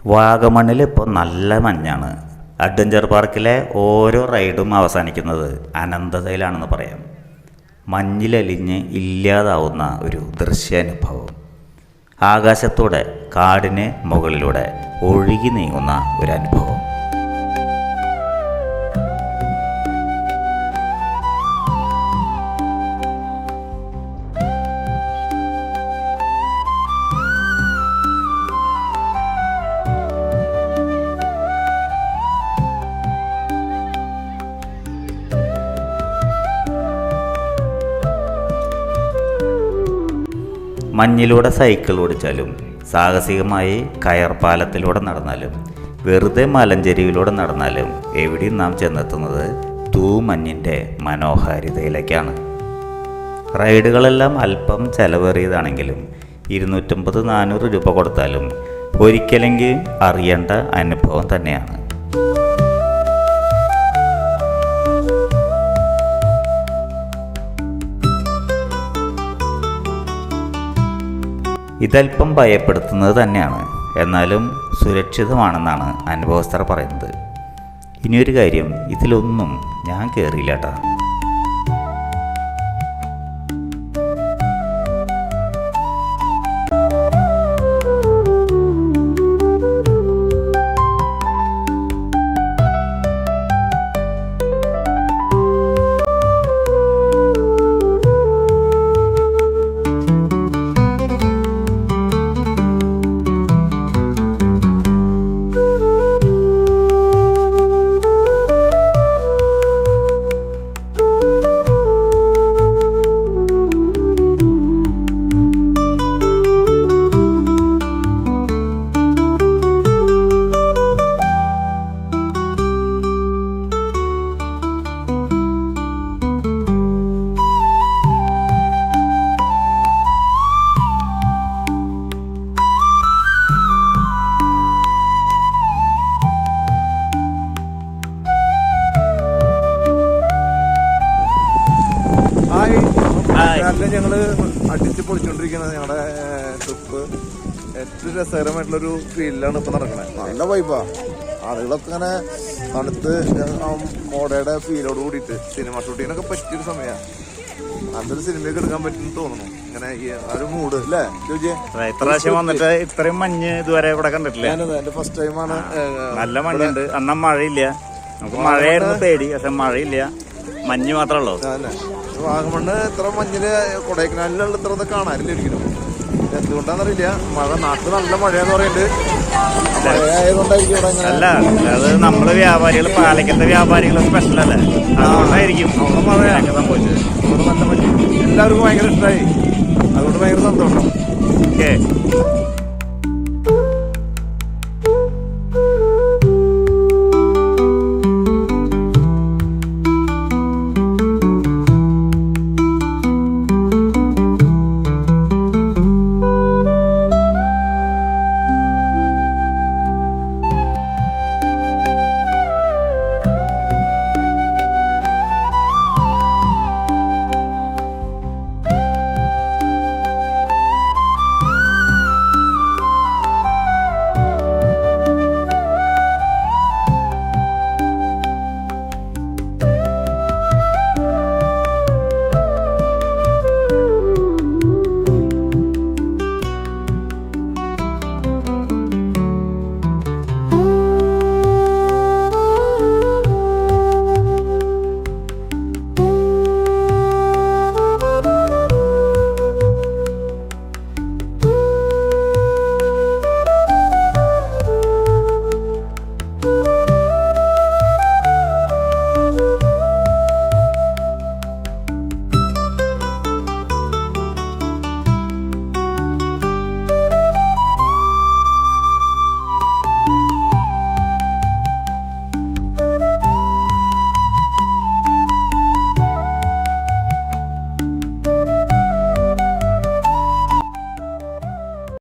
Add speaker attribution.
Speaker 1: വാഗമണ്ണിൽ ഇപ്പോൾ നല്ല മഞ്ഞാണ്. അഡ്വഞ്ചർ പാർക്കിലെ ഓരോ റൈഡും അവസാനിക്കുന്നത് അനന്തതയിലാണെന്ന് പറയാം. മഞ്ഞിലലിഞ്ഞ് ഇല്ലാതാവുന്ന ഒരു ദൃശ്യാനുഭവം. ആകാശത്തൂടെ കാടിന് മുകളിലൂടെ ഒഴുകി നീങ്ങുന്ന ഒരു അനുഭവം. മഞ്ഞിലൂടെ സൈക്കിൾ ഓടിച്ചാലും സാഹസികമായി കയർപാലത്തിലൂടെ നടന്നാലും വെറുതെ മലഞ്ചെരിവിലൂടെ നടന്നാലും എവിടെയും നാം ചെന്നെത്തുന്നത് തൂമഞ്ഞിൻ്റെ മനോഹാരിതയിലേക്കാണ്. റൈഡുകളെല്ലാം അല്പം ചെലവേറിയതാണെങ്കിലും 250-400 രൂപ കൊടുത്താലും ഒരിക്കലെങ്കിലും അറിയേണ്ട അനുഭവം തന്നെയാണ്. ഇതല്പം ഭയപ്പെടുത്തുന്നത് തന്നെയാണ്, എന്നാലും സുരക്ഷിതമാണെന്നാണ് അനുഭവസ്ഥർ പറയുന്നത്. ഇനിയൊരു കാര്യം, ഇതിലൊന്നും ഞാൻ കയറിയില്ല കേട്ടോ.
Speaker 2: ഞങ്ങള് അടിച്ച് പൊളിച്ചോണ്ടിരിക്കുന്നത് ഞങ്ങളുടെ ട്രിപ്പ് ഏറ്റവും രസകരമായിട്ടുള്ളൊരു ഫീൽഡിലാണ് ഇപ്പൊ നടക്കുന്നത്. നല്ല വൈബാ. ആളുകളൊക്കെ ഇങ്ങനെ തണുത്ത് മോഡയുടെ ഫീലോട് കൂടിയിട്ട് സിനിമ ഷൂട്ടിങ്ങിനൊക്കെ പറ്റിയൊരു സമയമാണ്. നല്ലൊരു സിനിമയൊക്കെ എടുക്കാൻ പറ്റുമെന്ന് തോന്നുന്നു. ഇങ്ങനെ ഒരു മൂഡ് അല്ലേ ചോദിച്ചേ.
Speaker 3: ഇപ്രാവശ്യം വന്നിട്ട് ഇത്രയും മഞ്ഞ് ഇതുവരെ ഇവിടെ കണ്ടിട്ടില്ല.
Speaker 2: എന്റെ ഫസ്റ്റ് ടൈമാണ്.
Speaker 3: നല്ല മഞ്ഞുണ്ട്. അന്നാ മഴയില്ല. നമുക്ക് മഴയായിരുന്നു പേടി, പക്ഷെ മഴയില്ല, മഞ്ഞ് മാത്രമേ ഉള്ളൂ.
Speaker 2: വാഗമണ്ണ് ഇത്ര മഞ്ഞില് കൊടൈക്കനാലിലുള്ള ഇത്ര കാണാനില്ല ഒരിക്കലും. എന്തുകൊണ്ടാന്നറിയില്ല. മഴ നാട്ടിൽ നല്ല മഴയാന്ന് പറയുന്നുണ്ട്. മഴയായതുകൊണ്ടായിരിക്കും.
Speaker 3: അല്ല, അത് നമ്മള് വ്യാപാരികൾ, പാലക്കത്തെ വ്യാപാരികൾ സ്പെഷ്യൽ അല്ലേ, അതുകൊണ്ടായിരിക്കും
Speaker 2: അവിടെ മഴയൊക്കെ സംഭവിച്ചത്. അവിടെ നല്ല മഞ്ഞ് എല്ലാവർക്കും ഭയങ്കര ഇഷ്ടമായി. അതുകൊണ്ട് ഭയങ്കര സന്തോഷം.
Speaker 3: ഓക്കെ.